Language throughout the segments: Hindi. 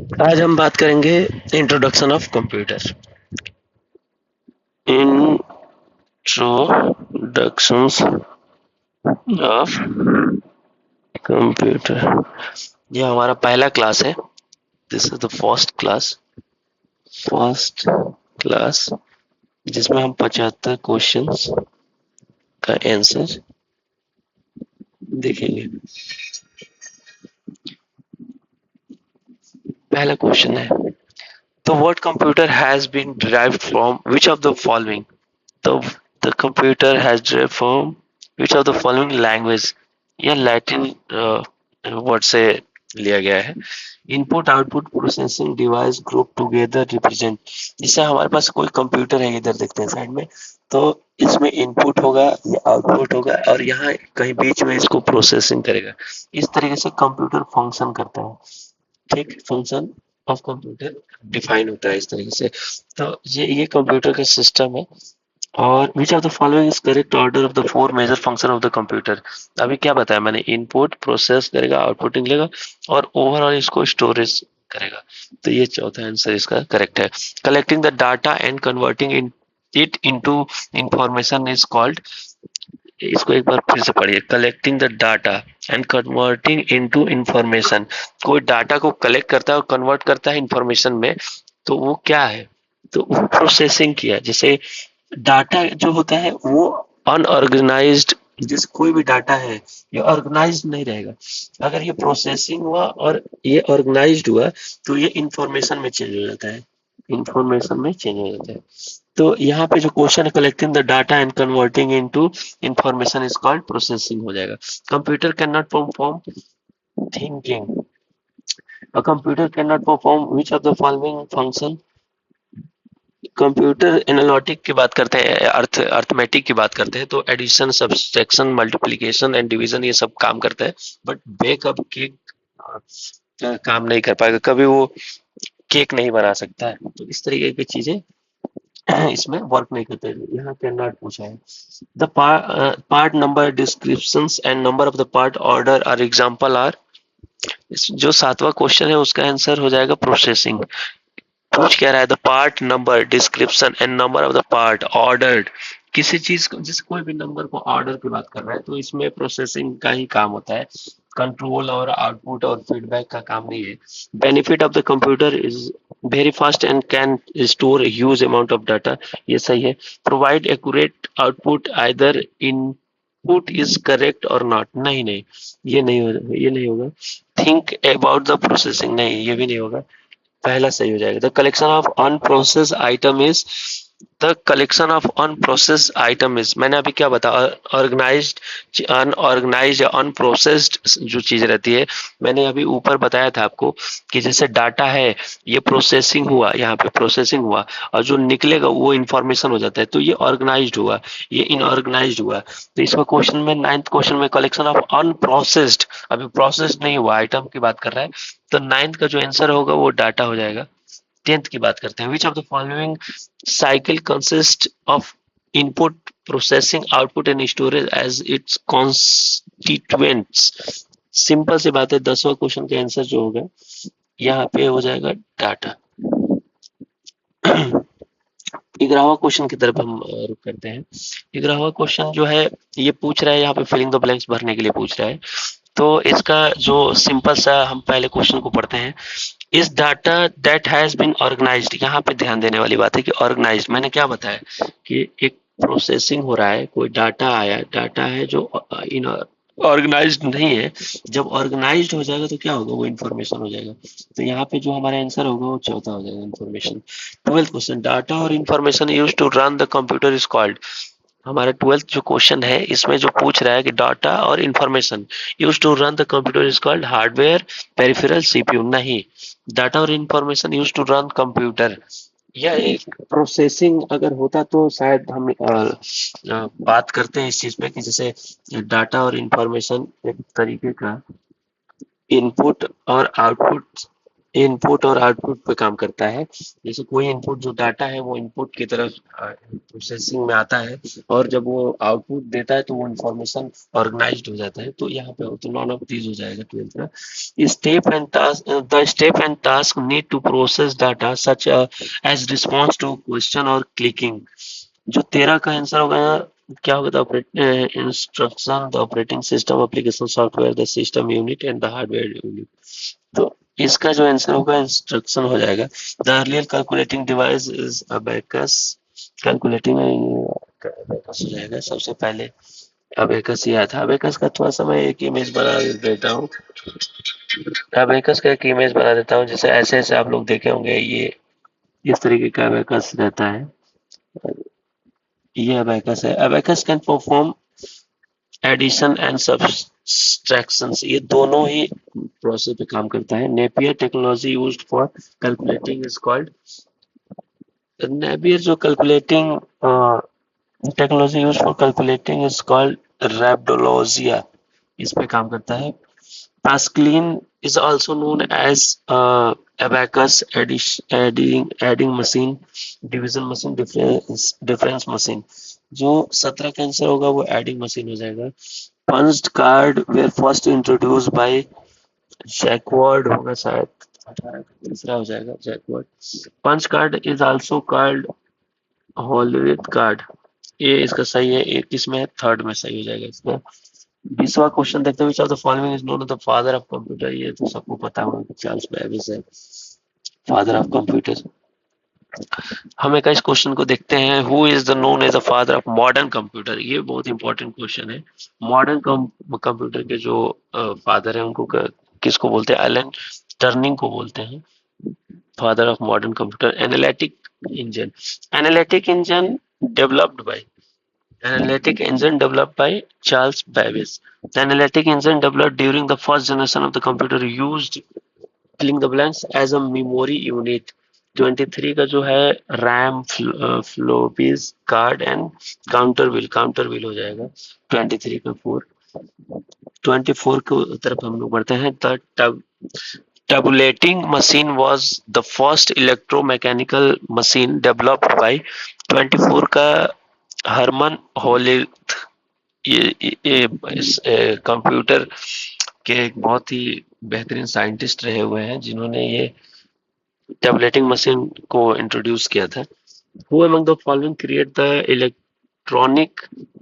आज हम बात करेंगे introduction of computer. Introductions of computer, ये हमारा पहला क्लास है। This is the first class जिसमें हम 75 क्वेश्चंस का आंसर देखेंगे। पहला क्वेश्चन है, the word computer has been derived from which of the following. तो the computer has derived from which of the following language, या लैटिन वर्ड से लिया गया है। Input output processing device group together represent. जैसे हमारे पास कोई कंप्यूटर है, इधर देखते हैं साइड में, तो इसमें इनपुट होगा, ये आउटपुट होगा, और यहाँ कहीं बीच में इसको प्रोसेसिंग करेगा। इस तरीके से कंप्यूटर फंक्शन करता है। ठीक, फंक्शन ऑफ कंप्यूटर डिफाइन होता है इस तरीके से। तो ये कंप्यूटर का सिस्टम है। और which of the following is correct order of the four major function of the computer. अभी क्या बताया मैंने, इनपुट प्रोसेस करेगा, आउटपुटिंग लेगा, और ओवरऑल इसको स्टोरेज करेगा। तो ये चौथा आंसर इसका करेक्ट है। Collecting the data and converting in it into information is called. इसको एक बार फिर से पढ़िए, collecting the data and converting into information. कोई डाटा को कलेक्ट करता है और कन्वर्ट करता है इंफॉर्मेशन में, तो वो क्या है, तो वो प्रोसेसिंग किया। जैसे डाटा जो होता है वो अनऑर्गेनाइज्ड, जैसे कोई भी डाटा है ये ऑर्गेनाइज्ड नहीं रहेगा। अगर ये प्रोसेसिंग हुआ और ये ऑर्गेनाइज्ड हुआ तो ये इंफॉर्मेशन में चेंज हो जाता है, इंफॉर्मेशन में चेंज हो जाता है। तो यहाँ पे जो क्वेश्चन है, collecting the data and converting into information is called processing हो जाएगा। Computer can not perform thinking. A computer can not perform which of the following function. Computer analytic की बात करते हैं, अर्थमेटिक की बात करते हैं, तो addition, subtraction, multiplication and division ये सब काम करता है। बट बेकअप केक काम नहीं कर पाएगा, कभी वो केक नहीं बना सकता है। तो इस तरीके की चीजें इसमें वर्क नहीं करते। यहाँ कैन नॉट पूछा है। The part number descriptions and number of the part order are example are. जो सातवां क्वेश्चन है उसका आंसर हो जाएगा प्रोसेसिंग। पूछ क्या रहा है, the part number description and number of the part ordered. किसी चीज को, जैसे कोई भी नंबर को ऑर्डर की बात कर रहा है, तो इसमें प्रोसेसिंग का ही काम होता है, कंट्रोल और आउटपुट और फीडबैक का काम नहीं है। Benefit of the computer is very fast and can store huge amount of data. ये सही है। Provide accurate output either input is correct और नॉट। नहीं नहीं, ये नहीं होगा। थिंक अबाउट द प्रोसेसिंग, नहीं ये भी नहीं होगा। पहला सही हो जाएगा। The collection of unprocessed item is, the collection of unprocessed item is, मैंने अभी क्या बताया, ऑर्गेनाइज्ड, अनऑर्गेनाइज्ड, अनप्रोसेस्ड जो चीज रहती है। मैंने अभी ऊपर बताया था आपको कि जैसे डाटा है, ये प्रोसेसिंग हुआ, यहाँ पे प्रोसेसिंग हुआ, और जो निकलेगा वो इंफॉर्मेशन हो जाता है, तो ये ऑर्गेनाइज्ड हुआ, ये इनऑर्गेनाइज्ड हुआ। तो इसमें क्वेश्चन में, नाइन्थ क्वेश्चन में, कलेक्शन ऑफ अनप्रोसेस्ड, अभी प्रोसेस्ड नहीं हुआ, आइटम की बात कर रहा है, तो नाइन्थ का जो आंसर होगा वो डाटा हो जाएगा। टेंथ की बात करते हैं, which of the following cycle consist of input processing output and storage as its constituents. Simple सी बात है, 10वां क्वेश्चन का आंसर जो होगा यहाँ पे हो जाएगा डाटा। 11वां क्वेश्चन की तरफ हम रुक करते हैं। 11वां क्वेश्चन जो है ये पूछ रहा है, यहाँ पे फिलिंग द ब्लैंक्स भरने के लिए पूछ रहा है। तो इसका जो सिंपल सा, हम पहले क्वेश्चन को पढ़ते हैं। Is data that has been organised, यहाँ पे ध्यान देने वाली बात है कि ऑर्गेनाइज्ड, मैंने क्या बताया कि एक प्रोसेसिंग हो रहा है, कोई डाटा आया, डाटा है जो इन ऑर्गेनाइज्ड नहीं है। जब ऑर्गेनाइज्ड हो जाएगा तो क्या होगा, वो इन्फॉर्मेशन हो जाएगा। तो यहाँ पे जो हमारा आंसर होगा वो चौथा हो जाएगा, इन्फॉर्मेशन। 12th क्वेश्चन, डाटा और information used to run the computer is called. हमारा 12th जो क्वेश्चन है इसमें जो पूछ रहा है कि डाटा और information used to run the computer is called hardware, peripheral, CPU. नहीं, डाटा और information used to run computer, यह एक प्रोसेसिंग अगर होता तो शायद हम बात करते हैं इस चीज पे कि जैसे डाटा और इंफॉर्मेशन एक तरीके का इनपुट और आउटपुट इनपुट और आउटपुट पे काम करता है। जैसे कोई इनपुट जो डाटा है वो इनपुट की तरफ प्रोसेसिंग में आता है, और जब वो आउटपुट देता है तो वो इंफॉर्मेशन ऑर्गेनाइज्ड हो जाता है। तो यहाँ पे तो नॉन ऑफ दीज हो जाएगा 12th का। Step and task, the step and task need to process data such as response to question और क्लिकिंग। जो 13 का आंसर होगा क्या होगा? The instruction, the operating system, application software, the system unit and the hardware unit. तो इसका जो आंसर होगा इंस्ट्रक्शन हो जाएगा। The earlier calculating device is abacus. Calculating abacus हो जाएगा सबसे पहले। अबेकस ही आया था। अबेकस का थोड़ा सा मैं एक इमेज बना देता हूँ। अबेकस का एक इमेज बना देता हूँ। जैसे ऐसे ऐसे आप लोग देखे होंगे, ये इस तरीके का अबेकस रहता है। ये अबेकस है। Abacus can perform addition and subtractions, ये दोनों ही प्रोसेस पे काम करता है। Napier technology used for calculating is called, Napier जो calculating technology used for calculating is called rabdologia, इस पे काम करता है। Pascaline is also known as abacus, adding machine, division machine, difference machine। जो 17 का आंसर होगा वो एडिंग मशीन हो जाएगा। Punched card were first introduced by Jacquard होगा शायद, 18 का तीसरा हो जाएगा Jacquard. Punch card is also called Hollerith card, ये इसका सही है। 21 में है, थर्ड में सही हो जाएगा इसका। 20वां क्वेश्चन देखते हैं, which of the following is known the father of computer. ये तो सबको पता होगा, चार्ल्स बेबेज है फादर ऑफ कंप्यूटर। हम एक इस क्वेश्चन को देखते हैं, who is the known as the father of modern computer. ये बहुत इंपॉर्टेंट क्वेश्चन है। मॉडर्न कंप्यूटर के जो फादर है उनको किसको बोलते हैं? एलन टर्निंग को बोलते हैं father of modern computer. Analytic engine, analytic engine developed by, analytic engine developed by Charles Babbage. The analytic engine developed during the first generation of the computer used filling the blanks as a memory unit. 23 का जो है RAM, floppies, card and counter wheel हो जाएगा 23 का 4। 24 की तरफ हम लोग बढ़ते हैं। The tabulating machine was the first electromechanical machine developed by 24 का हरमन होलिथ। ये कंप्यूटर के एक बहुत ही बेहतरीन साइंटिस्ट रहे हुए हैं जिन्होंने ये टेबलेटिंग मशीन को इंट्रोड्यूस किया था। Who among the following create the electronic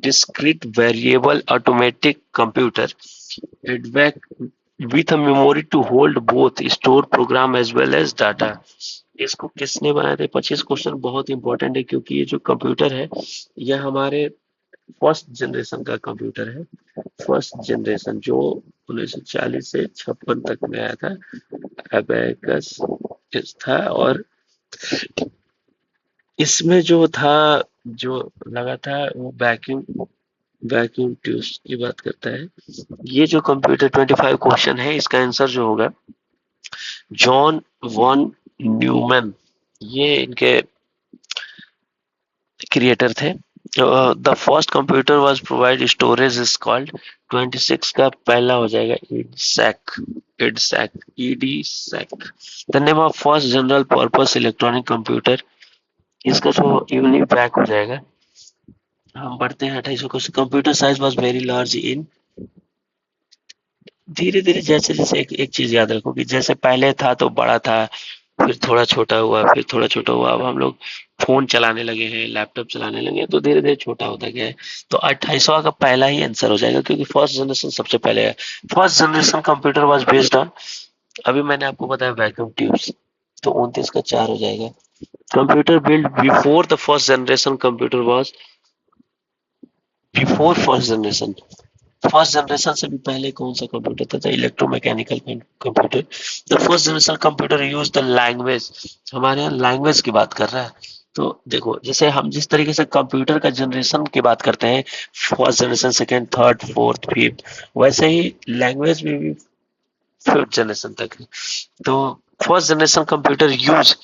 discrete variable automatic computer with a memory to hold both store program as well as data? इसको किसने बनाया था? 25 क्वेश्चन बहुत इंपॉर्टेंट है, क्योंकि ये जो कंप्यूटर है यह हमारे फर्स्ट जनरेशन का कंप्यूटर है। फर्स्ट जनरेशन जो 1940 से 56 तक में आया था, अबेकस था। और इसमें जो था, जो लगा था वो वैक्यूम ट्यूब्स की बात करता है। ये जो कंप्यूटर 25 क्वेश्चन है, इसका आंसर जो होगा जॉन वन न्यूमैन, ये इनके क्रिएटर थे। The first computer was provide storage is called, 26 का पहला हो जाएगा EDSAC। The name of first general purpose electronic computer, इसका जो यूनिवैक हो जाएगा। हम बढ़ते हैं 28 को। Computer size was very large in, धीरे धीरे जैसे जैसे एक चीज याद रखो कि जैसे पहले था तो बड़ा था, फिर थोड़ा छोटा हुआ, फिर थोड़ा छोटा हुआ। अब हम लोग फोन चलाने लगे हैं, लैपटॉप चलाने लगे हैं, तो धीरे धीरे छोटा होता गया है। तो 28वां का पहला ही आंसर हो जाएगा, क्योंकि फर्स्ट जनरेशन सबसे पहले है। First generation computer was based on, अभी मैंने आपको बताया वैक्यूम ट्यूब्स, तो 29 का 4 हो जाएगा। Computer build before the first generation computer was, before first generation, first generation से भी पहले कौन सा कंप्यूटर था? Electromechanical computer. The first generation computer use the language, हमारे यहाँ लैंग्वेज की बात कर रहा है। तो देखो, जैसे हम जिस तरीके से कंप्यूटर का जनरेशन की बात करते हैं, first generation, second, third, fourth, fifth, वैसे ही लैंग्वेज में भी फिफ्थ जनरेशन तक है। तो फर्स्ट जनरेशन कंप्यूटर यूज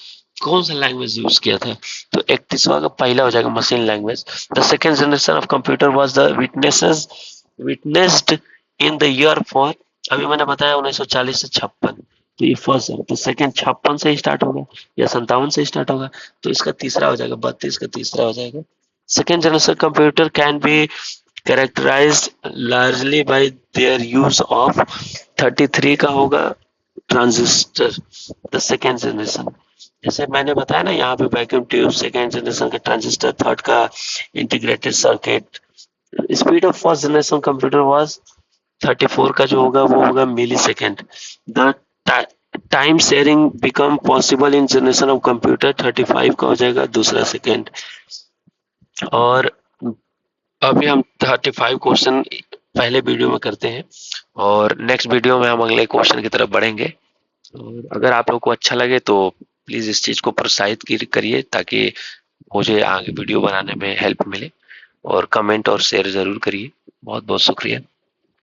कौन सा लैंग्वेज यूज किया था? तो 31वां का पहला हो जाएगा machine language. The second generation of computer was the witnessed in the year for, अभी मैंने बताया 1940 से 56, तो ये फर्स्ट है। तो सेकंड 56 से स्टार्ट होगा या 57 से स्टार्ट होगा, तो इसका तीसरा हो जाएगा 32 का तीसरा हो जाएगा। Second generation computer can be characterised largely by their use of 33 का होगा ट्रांजिस्टर, द सेकेंड जनरेशन। जैसे मैंने बताया ना यहाँ पे वैक्यूम ट्यूब सेकेंड जनरेशन का ट्रांजिस्टर, थर्ड का integrated circuit. Speed of first generation computer was 34 का जो होगा वो होगा millisecond. The time sharing become possible in generation of computer, 35 का हो जाएगा दूसरा सेकेंड। और अभी हम 35 क्वेश्चन पहले वीडियो में करते हैं और नेक्स्ट वीडियो में हम अगले क्वेश्चन की तरफ बढ़ेंगे। और अगर आप लोग को अच्छा लगे तो प्लीज इस चीज को प्रोत्साहित करिए ताकि मुझे आगे वीडियो बनाने में हेल्प मिले, और कमेंट और शेयर जरूर करिए। बहुत बहुत शुक्रिया।